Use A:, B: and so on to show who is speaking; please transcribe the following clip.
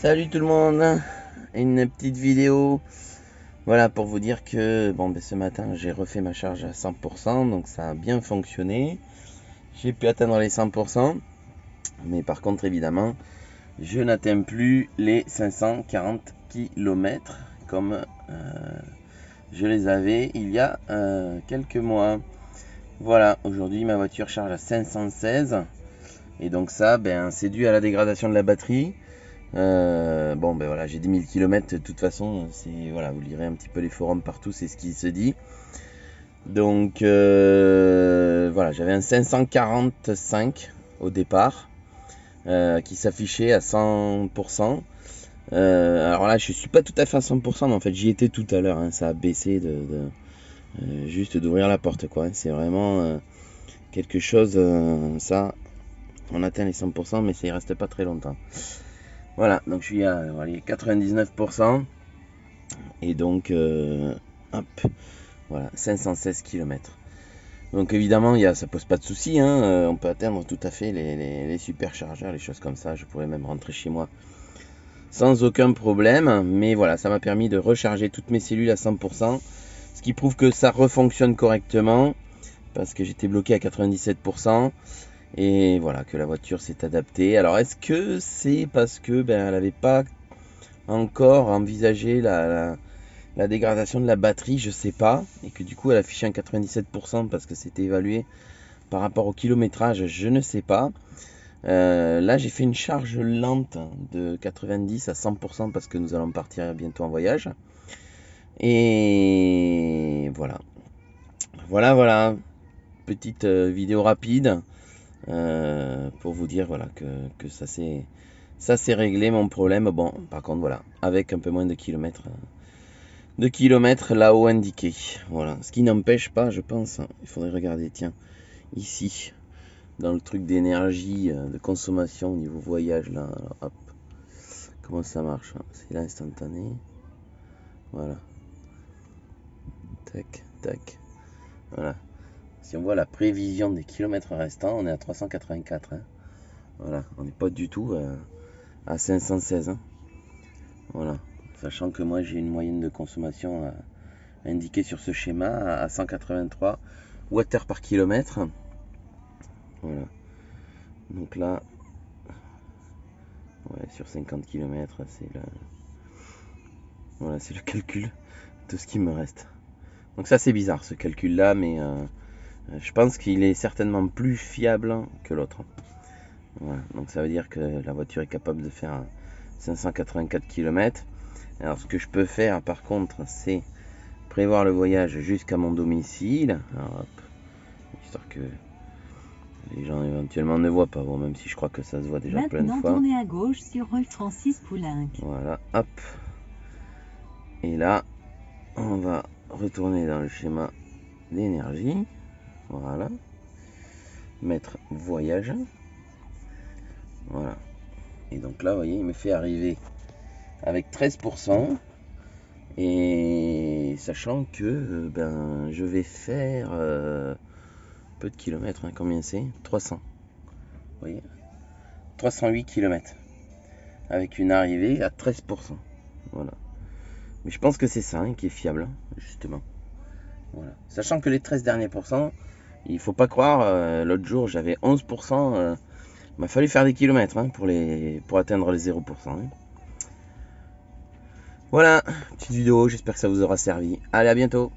A: Salut tout le monde, une petite vidéo, voilà pour vous dire que ce matin j'ai refait ma charge à 100%, donc ça a bien fonctionné, j'ai pu atteindre les 100%, mais par contre évidemment je n'atteins plus les 540 km comme je les avais il y a quelques mois. Voilà, aujourd'hui ma voiture charge à 516 et donc ça c'est dû à la dégradation de la batterie. Voilà, j'ai 10 000 km de toute façon, voilà, vous lirez un petit peu les forums partout, c'est ce qui se dit. Donc voilà, j'avais un 545 au départ qui s'affichait à 100%. Alors là, je suis pas tout à fait à 100%, mais en fait j'y étais tout à l'heure, hein, ça a baissé juste d'ouvrir la porte, quoi. C'est vraiment quelque chose, ça, on atteint les 100%, mais ça y reste pas très longtemps. Voilà, donc je suis à 99% et donc hop, voilà, 516 km. Donc évidemment, ça pose pas de souci, hein, on peut atteindre tout à fait les superchargeurs, les choses comme ça. Je pourrais même rentrer chez moi sans aucun problème, mais voilà, ça m'a permis de recharger toutes mes cellules à 100%, ce qui prouve que ça refonctionne correctement, parce que j'étais bloqué à 97%. Et voilà, que la voiture s'est adaptée. Alors est-ce que c'est parce que elle n'avait pas encore envisagé la dégradation de la batterie, je sais pas, et que du coup elle affichait un 97% parce que c'était évalué par rapport au kilométrage, je ne sais pas. Là j'ai fait une charge lente de 90 à 100% parce que nous allons partir bientôt en voyage. Et voilà, petite vidéo rapide pour vous dire voilà que ça s'est réglé mon problème. Bon, par contre voilà, avec un peu moins de kilomètres là-haut indiqué. Voilà, ce qui n'empêche pas, je pense, il faudrait regarder, tiens, ici, dans le truc d'énergie, de consommation au niveau voyage, là, alors, hop, comment ça marche, hein. C'est l'instantané, voilà, tac, tac, voilà. Si on voit la prévision des kilomètres restants, on est à 384, hein. Voilà, on n'est pas du tout à 516, hein. Voilà, sachant que moi j'ai une moyenne de consommation indiquée sur ce schéma à 183 Wh par kilomètre. Voilà, donc là, ouais, sur 50 km, c'est le calcul de ce qui me reste. Donc ça c'est bizarre ce calcul là, mais je pense qu'il est certainement plus fiable que l'autre. Voilà, donc ça veut dire que la voiture est capable de faire 584 km. Alors ce que je peux faire par contre, c'est prévoir le voyage jusqu'à mon domicile. Alors, hop, histoire que les gens éventuellement ne voient pas, bon, même si je crois que ça se voit déjà plein de fois.
B: Maintenant tournez à gauche sur rue Francis Poulenc.
A: Voilà, hop. Et là, on va retourner dans le schéma d'énergie. Voilà. Mettre voyage. Voilà. Et donc là, vous voyez, il me fait arriver avec 13%. Et sachant que je vais faire peu de kilomètres, hein, combien c'est 300. Vous voyez, 308 km. Avec une arrivée à 13%. Voilà. Mais je pense que c'est ça, hein, qui est fiable, justement. Voilà. Sachant que les 13 derniers pourcents, il faut pas croire, l'autre jour j'avais 11%, il m'a fallu faire des kilomètres, hein, pour atteindre les 0%. Hein. Voilà, petite vidéo, j'espère que ça vous aura servi. Allez, à bientôt.